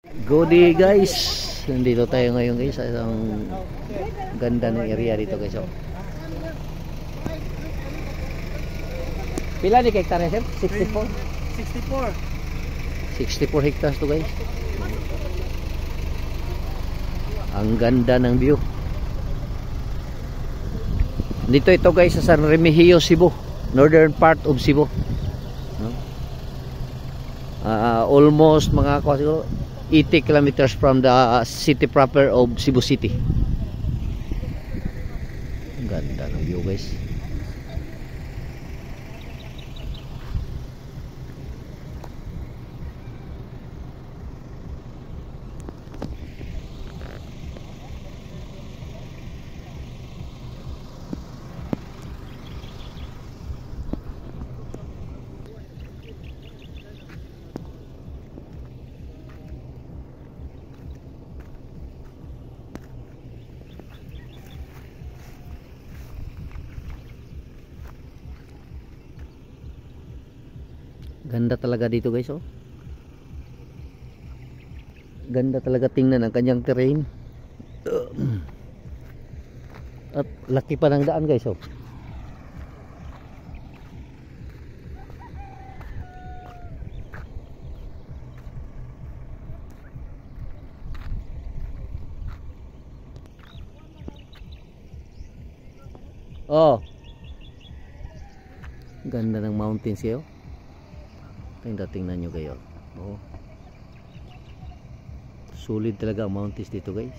Good day guys, nandito tayo ngayon guys sa isang ganda ng area dito guys. Pila ni hektarya sir? 64? 64. 64 hectares to guys. Ang ganda ng view. Dito ito guys sa San Remigio, Cebu, northern part of Cebu. No? Almost mga 80 kilometers from the city proper of Cebu City. Ang ganda ng view guys. Ganda talaga dito guys, oh. Ganda talaga tingnan ang kanyang terrain. At laki pa ng daan guys, oh. Oh. Ganda ng mountains kayo. Tingnan nyo kayo. Oh. Solid talaga ang mountains dito guys.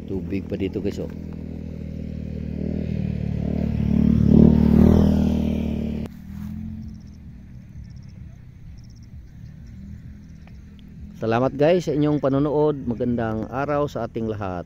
Tubig pa dito guys, oh. Salamat guys sa inyong panonood. Magandang araw sa ating lahat.